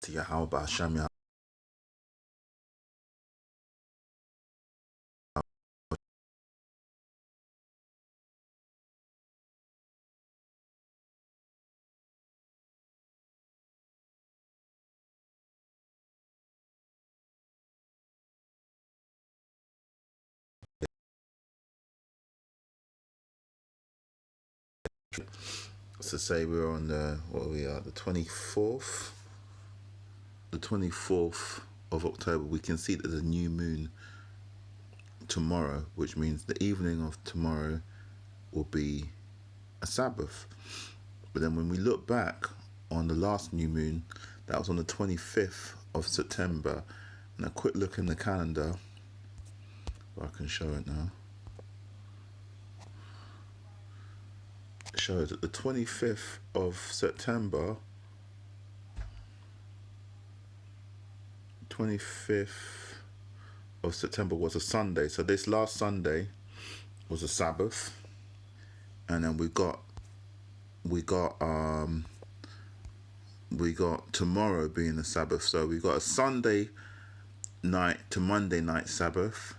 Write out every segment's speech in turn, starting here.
Yahweh Hashem Yahweh. So say we're on the, what are we are, the 24th? The 24th of October. We can see that there's a new moon tomorrow, which means the evening of tomorrow will be a Sabbath. But then when we look back on the last new moon, that was on the 25th of September. And a quick look in the calendar, if I can show it now. It shows that the 25th of September, 25th of September was a Sunday. So this last Sunday was a Sabbath. And then we got tomorrow being the Sabbath. So we got a Sunday night to Monday night Sabbath,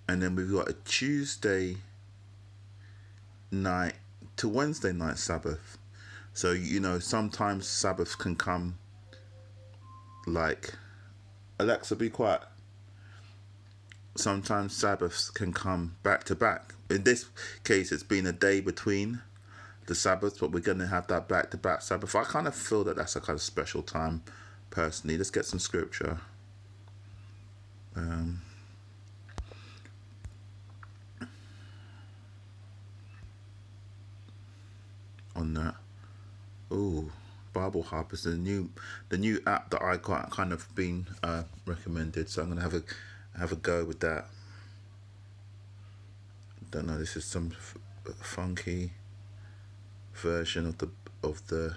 and then we've got a Tuesday night to Wednesday night Sabbath. So sometimes Sabbaths can come like, Alexa, be quiet. Sometimes Sabbaths can come back to back. In this case, it's been a day between the Sabbaths, but we're going to have that back-to-back Sabbath. I kind of feel that that's a kind of special time, personally. Let's get some scripture. On that. Oh, Bible Hub is the new app that I got, kind of been recommended. So I'm going to have a go with that. Don't know. This is some funky version of the.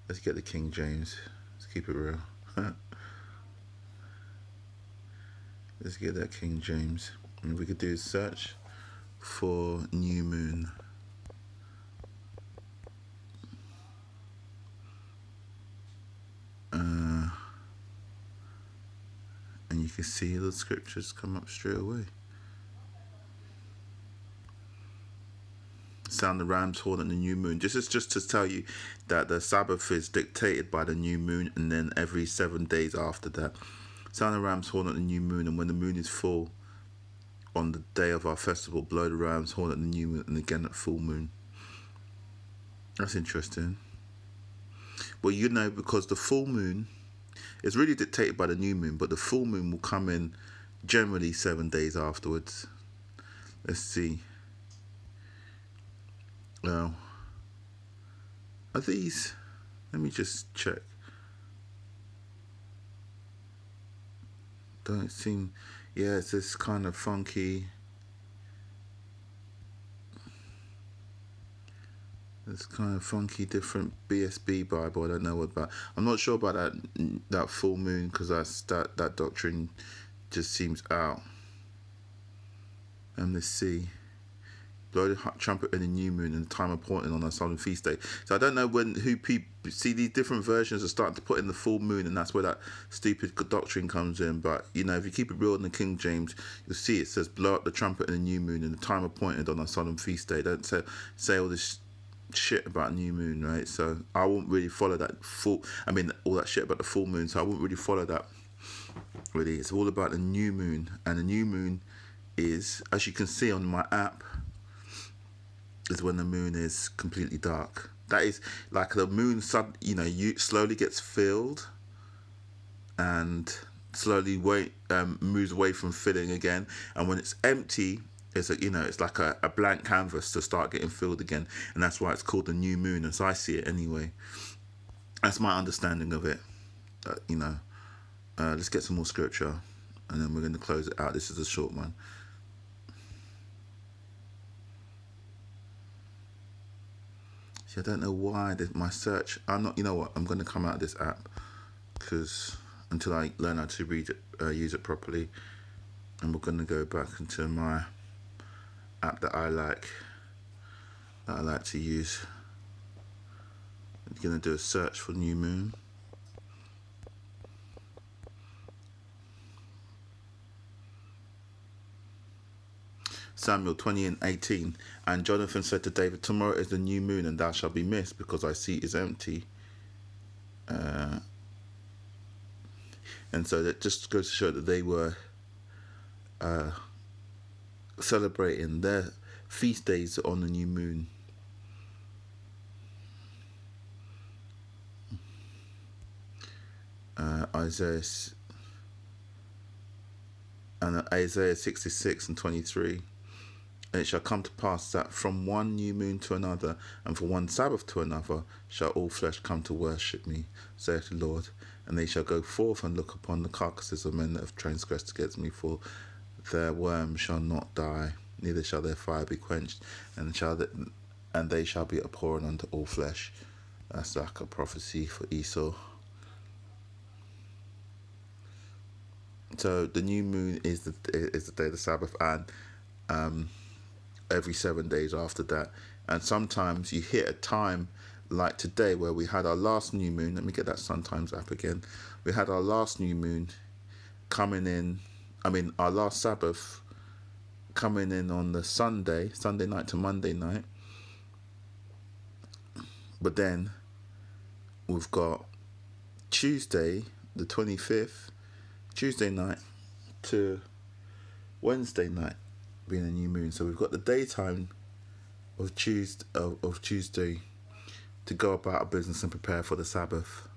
Let's get the King James. Let's keep it real. Let's get that King James, and we could do a search for new moon. And you can see the scriptures come up straight away. Sound the ram's horn at the new moon. This is just to tell you that the Sabbath is dictated by the new moon, and then every 7 days after that. Sound the ram's horn at the new moon, and when the moon is full on the day of our festival, blow the ram's horn at the new moon, and again at full moon. That's interesting. Well, because the full moon is really dictated by the new moon, but the full moon will come in generally 7 days afterwards. Let's see. Now, are these? Let me just check. Don't seem. Yeah, it's this kind of funky. This kind of funky, different BSB Bible. I don't know what about. I'm not sure about that full moon, because that doctrine just seems out. And let's see. Blow the trumpet in the new moon and the time appointed on our solemn feast day. So I don't know who people see. These different versions are starting to put in the full moon, and that's where that stupid doctrine comes in. But if you keep it real in the King James, you'll see it says blow up the trumpet in the new moon and the time appointed on our solemn feast day. Don't say all this shit about new moon, right? So I won't really follow that all that shit about the full moon. So I won't really follow that. Really, it's all about the new moon, and the new moon is, as you can see on my app, is when the moon is completely dark. That is like the moon slowly gets filled and slowly moves away from filling again, and when it's empty, it's like a blank canvas to start getting filled again, and that's why it's called the new moon, as I see it anyway. That's my understanding of it. Let's get some more scripture, and then we're going to close it out. This is a short one. I don't know why my search. I'm not. You know what? I'm going to come out of this app because until I learn how to read it, use it properly, and we're going to go back into my app that I like to use. You're going to do a search for new moon. Samuel 20:18. And Jonathan said to David, tomorrow is the new moon, and thou shalt be missed, because thy seat is empty. And so that just goes to show that they were celebrating their feast days on the new moon. Isaiah 66:23. And it shall come to pass that from one new moon to another, and from one Sabbath to another, shall all flesh come to worship me, saith the Lord. And they shall go forth and look upon the carcasses of men that have transgressed against me, for their worm shall not die, neither shall their fire be quenched, and they shall be abhorrent unto all flesh. That's like a prophecy for Esau. So the new moon is the day of the Sabbath, and every 7 days after that. And sometimes you hit a time like today where we had our last new moon. Let me get that Sun Times app again. We had our last new moon coming in, our last Sabbath coming in on the Sunday night to Monday night. But then we've got Tuesday, the 25th, Tuesday night to Wednesday night being a new moon. So we've got the daytime of Tuesday to go about our business and prepare for the Sabbath,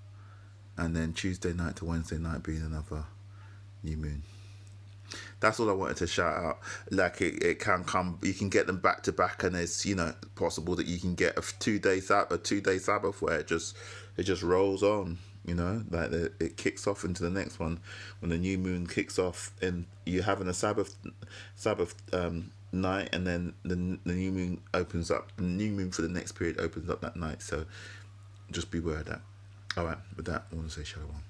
and then Tuesday night to Wednesday night being another new moon. That's all I wanted to shout out. Like it can come, you can get them back to back, and it's possible that you can get a 2 day Sabbath where it just rolls on. Like it kicks off into the next one. When the new moon kicks off, and you're having a Sabbath night, and then the new moon opens up. The new moon for the next period opens up that night. So just beware of that. All right, with that, I want to say shalom.